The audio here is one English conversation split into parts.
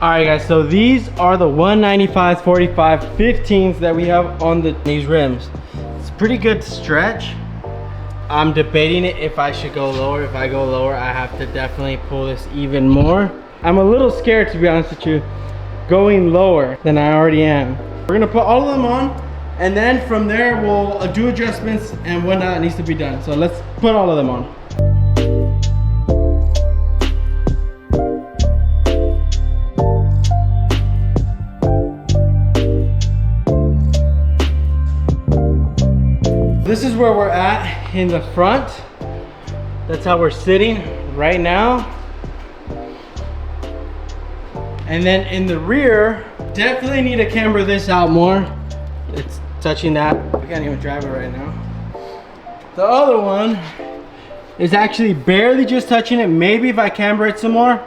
All right, guys, so these are the 195s, 45, 15s that we have on these rims. It's a pretty good stretch. I'm debating it if I should go lower. If I go lower, I have to definitely pull this even more. I'm a little scared, to be honest with you, going lower than I already am. We're gonna put all of them on, and then from there, we'll do adjustments and whatnot needs to be done. So let's put all of them on. This is where we're at in the front. That's how we're sitting right now. And then in the rear, definitely need to camber this out more. It's touching that. I can't even drive it right now. The other one is actually barely just touching it. Maybe if I camber it some more,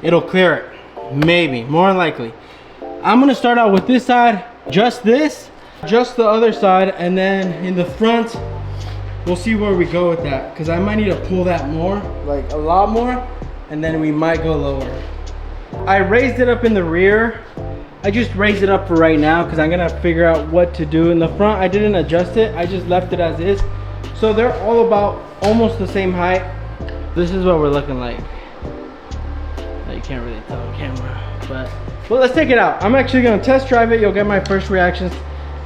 it'll clear it. Maybe, more than likely. I'm gonna start out with this side, just this. Just the other side, and then in the front we'll see where we go with that, because I might need to pull that more, like a lot more, and then we might go lower. I raised it up in the rear. I just raised it up for right now because I'm gonna figure out what to do. In the front I didn't adjust it, I just left it as is, so they're all about almost the same height. This is what we're looking like. You can't really tell on camera, but well, let's take it out. I'm actually gonna test drive it. You'll get my first reactions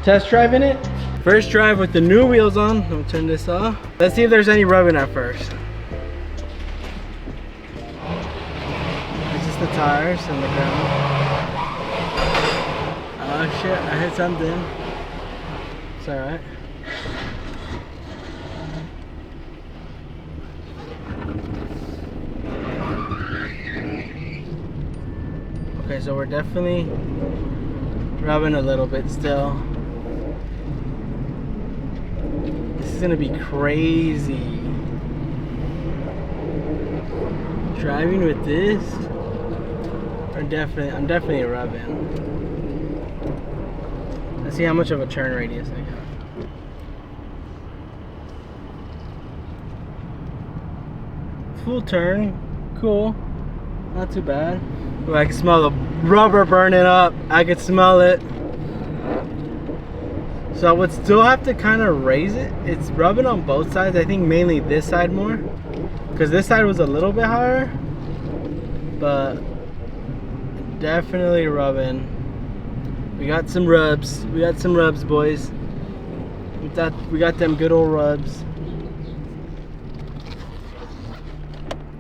test driving it. First drive with the new wheels on. I'm gonna turn this off. Let's see if there's any rubbing at first. It's just the tires and the ground. Oh shit, I hit something. It's alright. Okay, so we're definitely rubbing a little bit still. This is gonna be crazy. Driving with this, I'm definitely rubbing. Let's see how much of a turn radius I got. Full turn, cool, not too bad. Ooh, I can smell the rubber burning up. I can smell it. So I would still have to kind of raise it. It's rubbing on both sides. I think mainly this side more, because this side was a little bit higher, but definitely rubbing. We got some rubs. We got some rubs, boys. We got them good old rubs.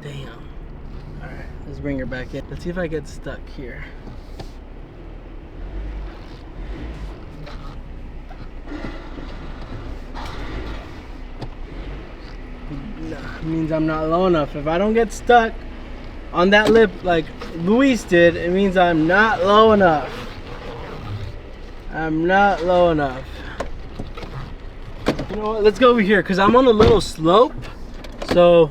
Damn. All right, let's bring her back in. Let's see if I get stuck here. Means I'm not low enough. If I don't get stuck on that lip like Luis did, it means I'm not low enough. I'm not low enough. You know what? Let's go over here because I'm on a little slope. So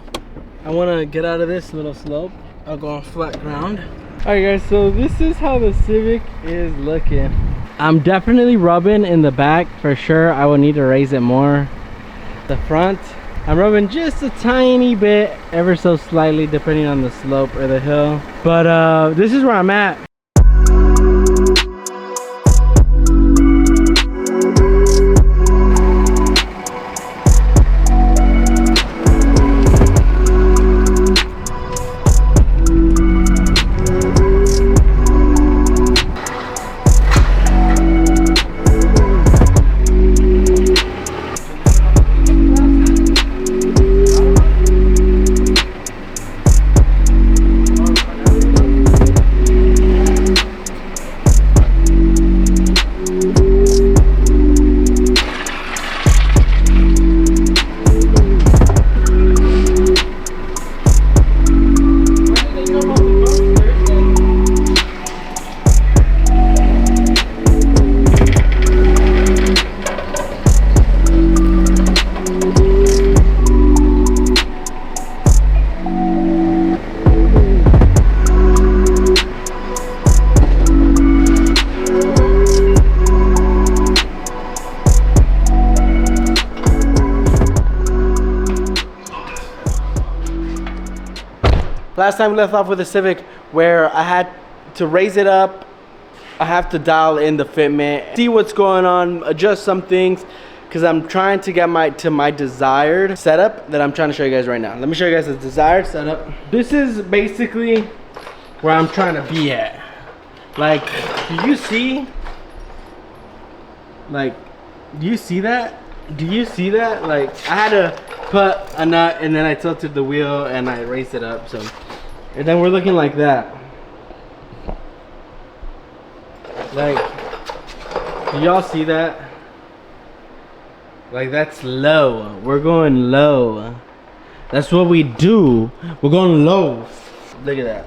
I want to get out of this little slope. I'll go on flat ground. Alright guys, so this is how the Civic is looking. I'm definitely rubbing in the back for sure. I will need to raise it more. The front, I'm rubbing just a tiny bit, ever so slightly, depending on the slope or the hill. But this is where I'm at. Last time we left off with the Civic, where I had to raise it up, I have to dial in the fitment, see what's going on, adjust some things, because I'm trying to get to my desired setup that I'm trying to show you guys right now. Let me show you guys the desired setup. This is basically where I'm trying to be at. Like, do you see? Like, do you see that? Do you see that? Like, I had to put a nut and then I tilted the wheel and I raised it up. So, and then we're looking like that. Like, do y'all see that? Like, that's low. We're going low. That's what we do. We're going low. Look at that.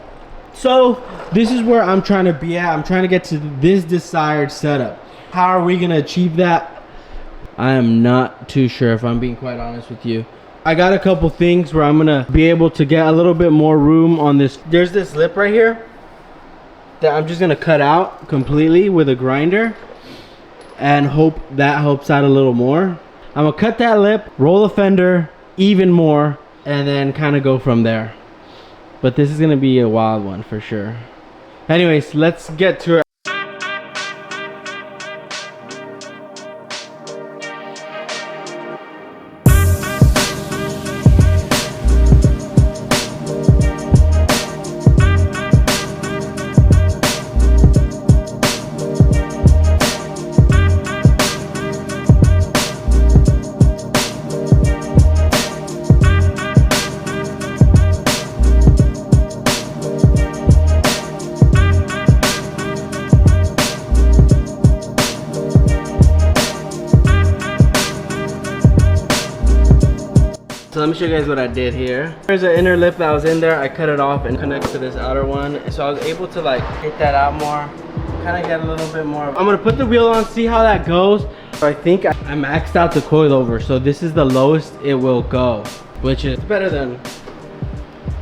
So this is where I'm trying to be at. I'm trying to get to this desired setup. How are we gonna achieve that? I am not too sure, if I'm being quite honest with you. I got a couple things where I'm gonna be able to get a little bit more room on this. There's this lip right here that I'm just gonna cut out completely with a grinder and hope that helps out a little more. I'm gonna cut that lip, roll the fender even more, and then kind of go from there. But this is gonna be a wild one for sure. Anyways, let's get to it. So let me show you guys what I did here. There's an inner lip that was in there. I cut it off and connects to this outer one. So I was able to like get that out more, kind of get a little bit more. I'm gonna put the wheel on, see how that goes. I think I maxed out the coilover. So this is the lowest it will go, which is better than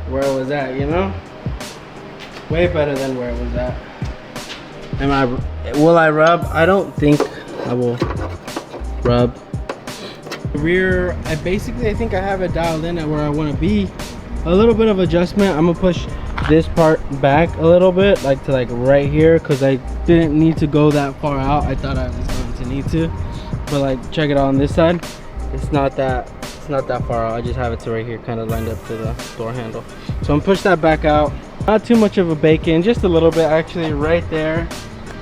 where it was at, you know? Way better than where it was at. Will I rub? I don't think I will rub. Rear, I think I have it dialed in at where I want to be. A little bit of adjustment. I'm gonna push this part back a little bit, like to like right here, because I didn't need to go that far out. I thought I was going to need to, but like check it out on this side. It's not that far out. I just have it to right here, kind of lined up to the door handle. So I'm gonna push that back out. Not too much of a bacon, just a little bit actually. Right there,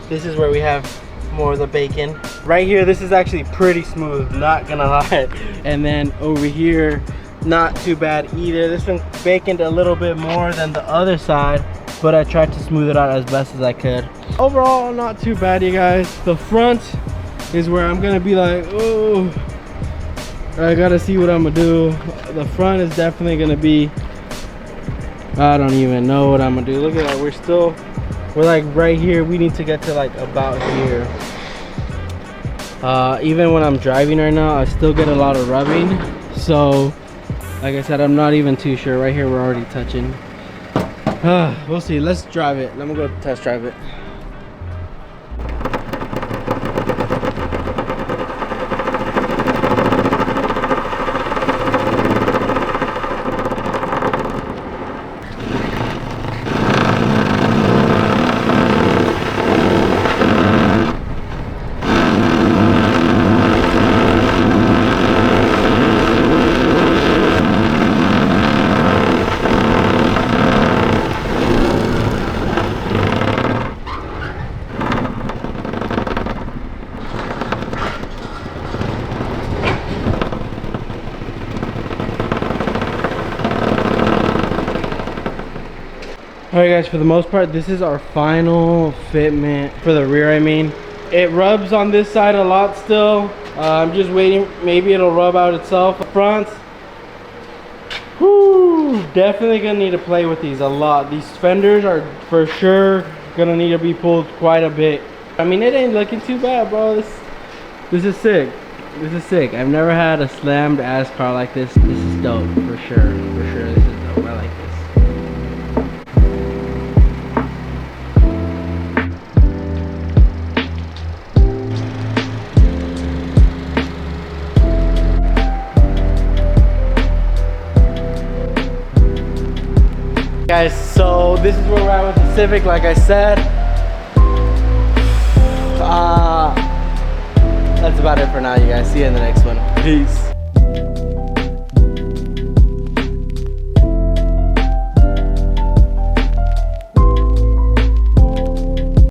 this is where we have more of the bacon. Right here, this is actually pretty smooth, not gonna lie. And then over here, not too bad either. This one baconed a little bit more than the other side, but I tried to smooth it out as best as I could. Overall, not too bad, you guys. The front is where I'm gonna be like, oh, I gotta see what I'm gonna do. The front is definitely gonna be, I don't even know what I'm gonna do. Look at that, we're like right here. We need to get to like about here. Even when I'm driving right now, I still get a lot of rubbing. So like I said, I'm not even too sure. Right here we're already touching. We'll see. Let's drive it. Let me go test drive it. Alright guys, for the most part, this is our final fitment for the rear. I mean, it rubs on this side a lot still. I'm just waiting, maybe it'll rub out itself. Front, whoo, definitely gonna need to play with these a lot. These fenders are for sure gonna need to be pulled quite a bit. I mean, it ain't looking too bad, bro. This is sick. This is sick. I've never had a slammed ass car like this. This is dope for sure. For sure, this is dope. I like this. Guys, so this is where we're at with the Civic, like I said. That's about it for now, you guys. See you in the next one. Peace.